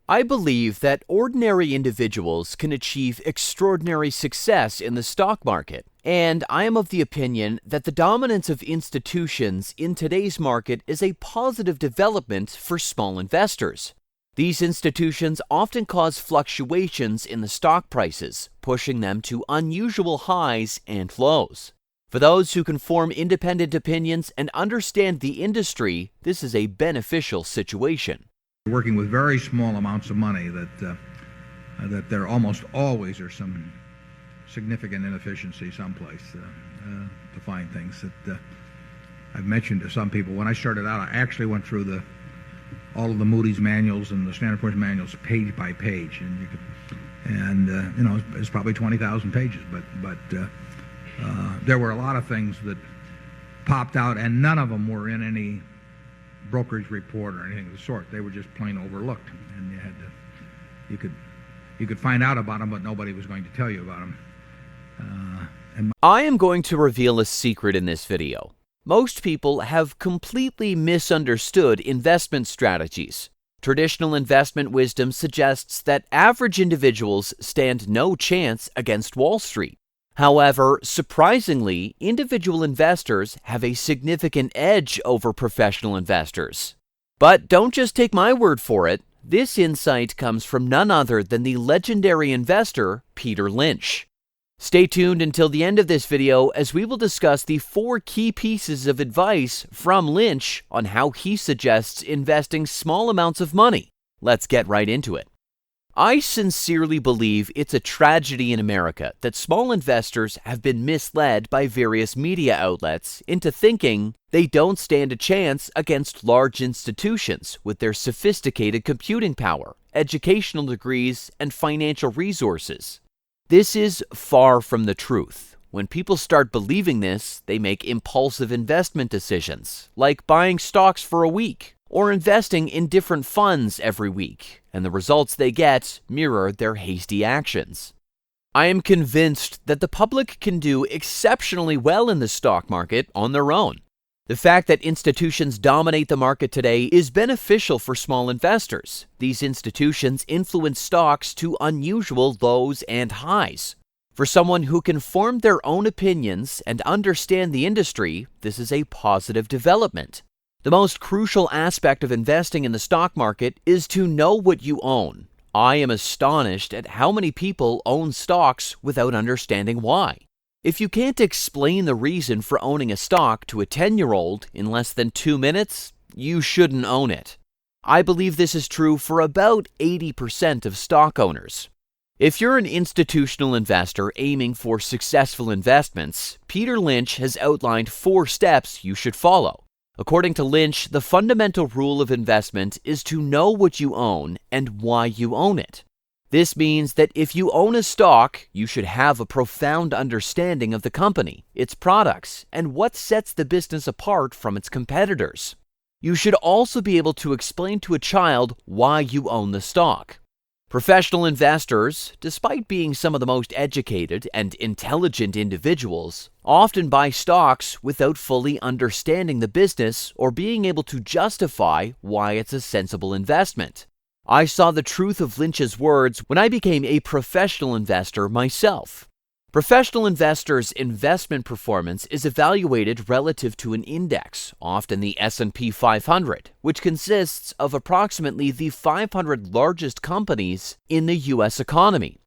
I believe that ordinary individuals can achieve extraordinary success in the stock market, and I am of the opinion that the dominance of institutions in today's market is a positive development for small investors. These institutions often cause fluctuations in the stock prices, pushing them to unusual highs and lows. For those who can form independent opinions and understand the industry, this is a beneficial situation. Working with very small amounts of money, that there almost always are some significant inefficiency someplace to find things that I've mentioned to some people. When I started out, I actually went through all of the Moody's manuals and the Standard & Poor's manuals page by page, and it's probably 20,000 pages, but there were a lot of things that popped out, and none of them were in any brokerage report or anything of the sort. They were just plain overlooked, and you could find out about them, but nobody was going to tell you about them. I am going to reveal a secret in this video. Most people have completely misunderstood investment strategies. Traditional investment wisdom suggests that average individuals stand no chance against Wall Street. However, surprisingly, individual investors have a significant edge over professional investors. But don't just take my word for it. This insight comes from none other than the legendary investor, Peter Lynch. Stay tuned until the end of this video as we will discuss the 4 key pieces of advice from Lynch on how he suggests investing small amounts of money. Let's get right into it. I sincerely believe it's a tragedy in America that small investors have been misled by various media outlets into thinking they don't stand a chance against large institutions with their sophisticated computing power, educational degrees, and financial resources. This is far from the truth. When people start believing this, they make impulsive investment decisions, like buying stocks for a week or investing in different funds every week, and the results they get mirror their hasty actions. I am convinced that the public can do exceptionally well in the stock market on their own. The fact that institutions dominate the market today is beneficial for small investors. These institutions influence stocks to unusual lows and highs. For someone who can form their own opinions and understand the industry, this is a positive development. The most crucial aspect of investing in the stock market is to know what you own. I am astonished at how many people own stocks without understanding why. If you can't explain the reason for owning a stock to a 10-year-old in less than 2 minutes, you shouldn't own it. I believe this is true for about 80% of stock owners. If you're an institutional investor aiming for successful investments, Peter Lynch has outlined 4 steps you should follow. According to Lynch, the fundamental rule of investment is to know what you own and why you own it. This means that if you own a stock, you should have a profound understanding of the company, its products, and what sets the business apart from its competitors. You should also be able to explain to a child why you own the stock. Professional investors, despite being some of the most educated and intelligent individuals, often buy stocks without fully understanding the business or being able to justify why it's a sensible investment. I saw the truth of Lynch's words when I became a professional investor myself. Professional investors' investment performance is evaluated relative to an index, often the S&P 500, which consists of approximately the 500 largest companies in the U.S. economy.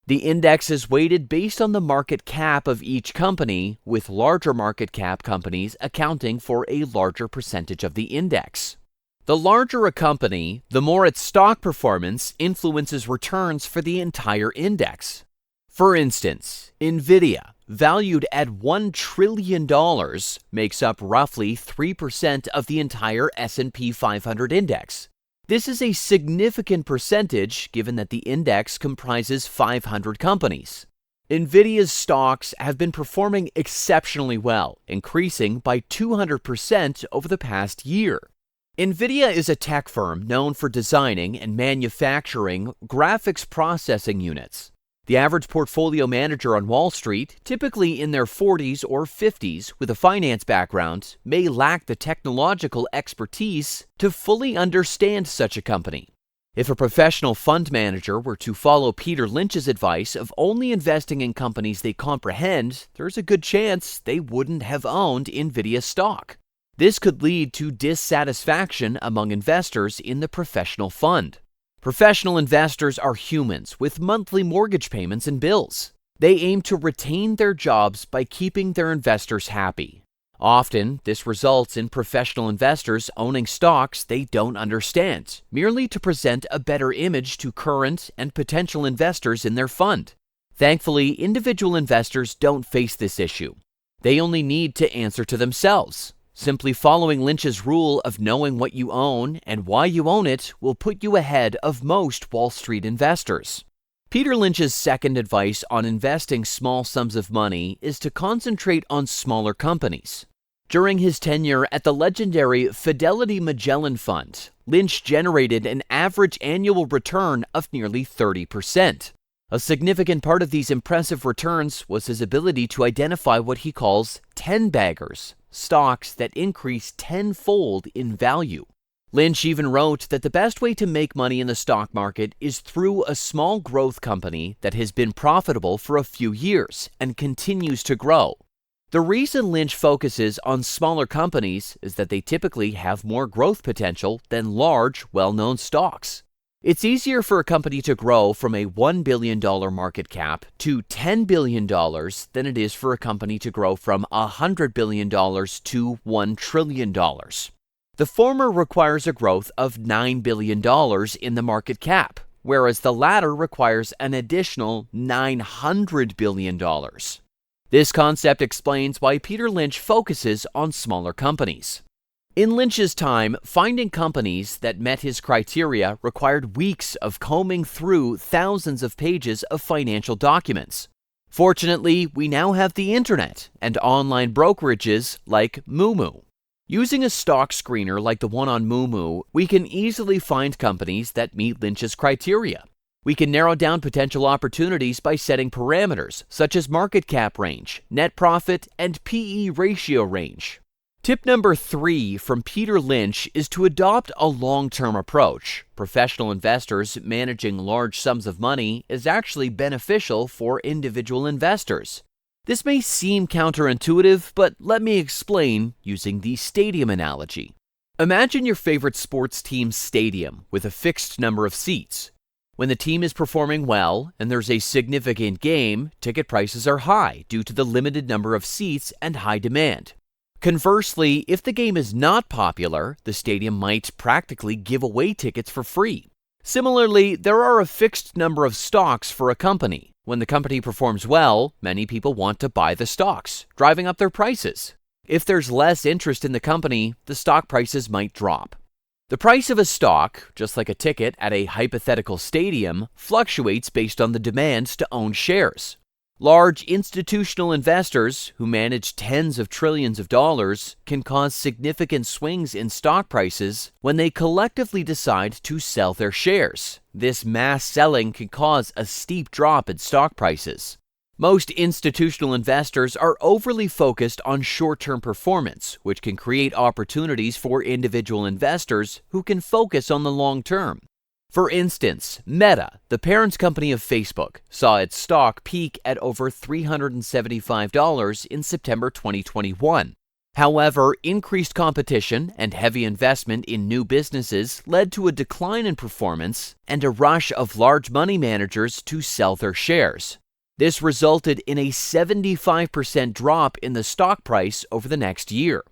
The index is weighted based on the market cap of each company, with larger market cap companies accounting for a larger percentage of the index. The larger a company, the more its stock performance influences returns for the entire index. For instance, NVIDIA, valued at $1 trillion, makes up roughly 3% of the entire S&P 500 index. This is a significant percentage given that the index comprises 500 companies. NVIDIA's stocks have been performing exceptionally well, increasing by 200% over the past year. NVIDIA is a tech firm known for designing and manufacturing graphics processing units. The average portfolio manager on Wall Street, typically in their 40s or 50s with a finance background, may lack the technological expertise to fully understand such a company. If a professional fund manager were to follow Peter Lynch's advice of only investing in companies they comprehend, there's a good chance they wouldn't have owned Nvidia stock. This could lead to dissatisfaction among investors in the professional fund. Professional investors are humans with monthly mortgage payments and bills. They aim to retain their jobs by keeping their investors happy. Often, this results in professional investors owning stocks they don't understand, merely to present a better image to current and potential investors in their fund. Thankfully, individual investors don't face this issue. They only need to answer to themselves. Simply following Lynch's rule of knowing what you own and why you own it will put you ahead of most Wall Street investors. Peter Lynch's second advice on investing small sums of money is to concentrate on smaller companies. During his tenure at the legendary Fidelity Magellan Fund, Lynch generated an average annual return of nearly 30%. A significant part of these impressive returns was his ability to identify what he calls 10-baggers, stocks that increase tenfold in value. Lynch even wrote that the best way to make money in the stock market is through a small growth company that has been profitable for a few years and continues to grow. The reason Lynch focuses on smaller companies is that they typically have more growth potential than large, well-known stocks. It's easier for a company to grow from a $1 billion market cap to $10 billion than it is for a company to grow from $100 billion to $1 trillion. The former requires a growth of $9 billion in the market cap, whereas the latter requires an additional $900 billion. This concept explains why Peter Lynch focuses on smaller companies. In Lynch's time, finding companies that met his criteria required weeks of combing through thousands of pages of financial documents. Fortunately, we now have the internet and online brokerages like Moomoo. Using a stock screener like the one on Moomoo, we can easily find companies that meet Lynch's criteria. We can narrow down potential opportunities by setting parameters such as market cap range, net profit, and PE ratio range. Tip number 3 from Peter Lynch is to adopt a long-term approach. Professional investors managing large sums of money is actually beneficial for individual investors. This may seem counterintuitive, but let me explain using the stadium analogy. Imagine your favorite sports team's stadium with a fixed number of seats. When the team is performing well and there's a significant game, ticket prices are high due to the limited number of seats and high demand. Conversely, if the game is not popular, the stadium might practically give away tickets for free. Similarly, there are a fixed number of stocks for a company. When the company performs well, many people want to buy the stocks, driving up their prices. If there's less interest in the company, the stock prices might drop. The price of a stock, just like a ticket at a hypothetical stadium, fluctuates based on the demand to own shares. Large institutional investors, who manage tens of trillions of dollars, can cause significant swings in stock prices when they collectively decide to sell their shares. This mass selling can cause a steep drop in stock prices. Most institutional investors are overly focused on short-term performance, which can create opportunities for individual investors who can focus on the long term. For instance, Meta, the parent company of Facebook, saw its stock peak at over $375 in September 2021. However, increased competition and heavy investment in new businesses led to a decline in performance and a rush of large money managers to sell their shares. This resulted in a 75% drop in the stock price over the next year.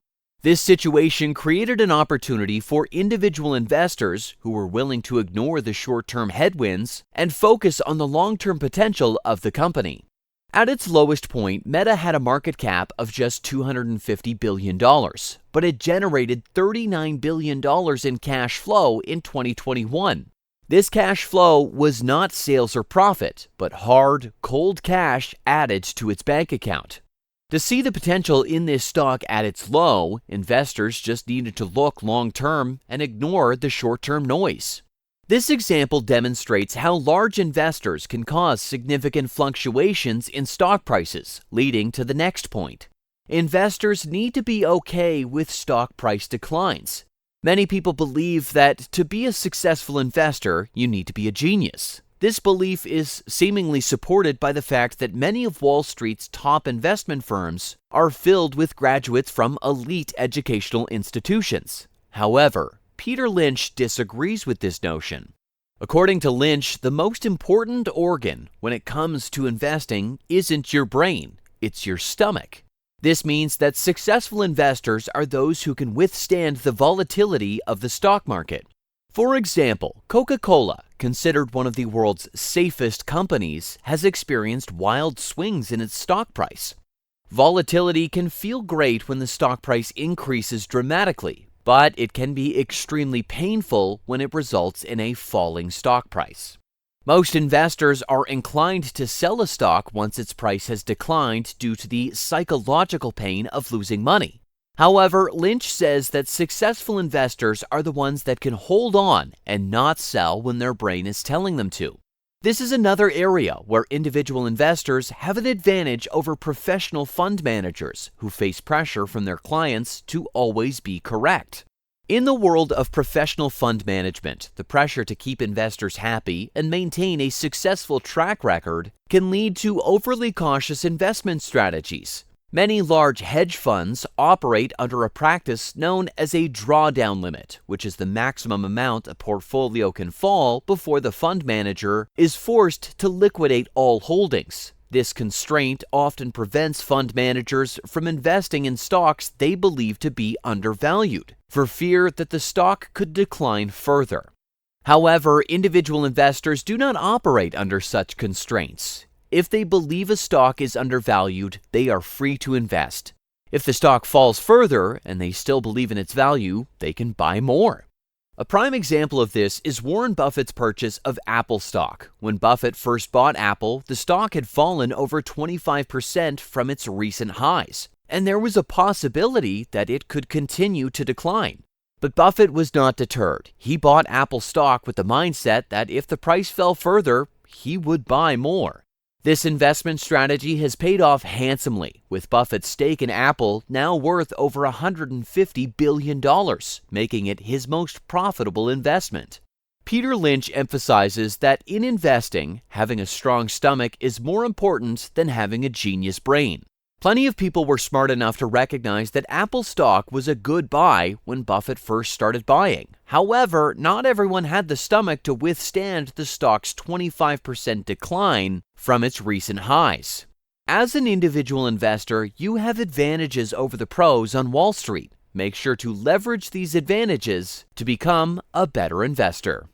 This situation created an opportunity for individual investors who were willing to ignore the short-term headwinds and focus on the long-term potential of the company. At its lowest point, Meta had a market cap of just $250 billion, but it generated $39 billion in cash flow in 2021. This cash flow was not sales or profit, but hard, cold cash added to its bank account. To see the potential in this stock at its low, investors just needed to look long-term and ignore the short-term noise. This example demonstrates how large investors can cause significant fluctuations in stock prices, leading to the next point. Investors need to be okay with stock price declines. Many people believe that to be a successful investor, you need to be a genius. This belief is seemingly supported by the fact that many of Wall Street's top investment firms are filled with graduates from elite educational institutions. However, Peter Lynch disagrees with this notion. According to Lynch, the most important organ when it comes to investing isn't your brain, it's your stomach. This means that successful investors are those who can withstand the volatility of the stock market. For example, Coca-Cola, considered one of the world's safest companies, has experienced wild swings in its stock price. Volatility can feel great when the stock price increases dramatically, but it can be extremely painful when it results in a falling stock price. Most investors are inclined to sell a stock once its price has declined due to the psychological pain of losing money. However, Lynch says that successful investors are the ones that can hold on and not sell when their brain is telling them to. This is another area where individual investors have an advantage over professional fund managers who face pressure from their clients to always be correct. In the world of professional fund management, the pressure to keep investors happy and maintain a successful track record can lead to overly cautious investment strategies. Many large hedge funds operate under a practice known as a drawdown limit, which is the maximum amount a portfolio can fall before the fund manager is forced to liquidate all holdings. This constraint often prevents fund managers from investing in stocks they believe to be undervalued, for fear that the stock could decline further. However, individual investors do not operate under such constraints. If they believe a stock is undervalued, they are free to invest. If the stock falls further and they still believe in its value, they can buy more. A prime example of this is Warren Buffett's purchase of Apple stock. When Buffett first bought Apple, the stock had fallen over 25% from its recent highs, and there was a possibility that it could continue to decline. But Buffett was not deterred. He bought Apple stock with the mindset that if the price fell further, he would buy more. This investment strategy has paid off handsomely, with Buffett's stake in Apple now worth over $150 billion, making it his most profitable investment. Peter Lynch emphasizes that in investing, having a strong stomach is more important than having a genius brain. Plenty of people were smart enough to recognize that Apple stock was a good buy when Buffett first started buying. However, not everyone had the stomach to withstand the stock's 25% decline from its recent highs. As an individual investor, you have advantages over the pros on Wall Street. Make sure to leverage these advantages to become a better investor.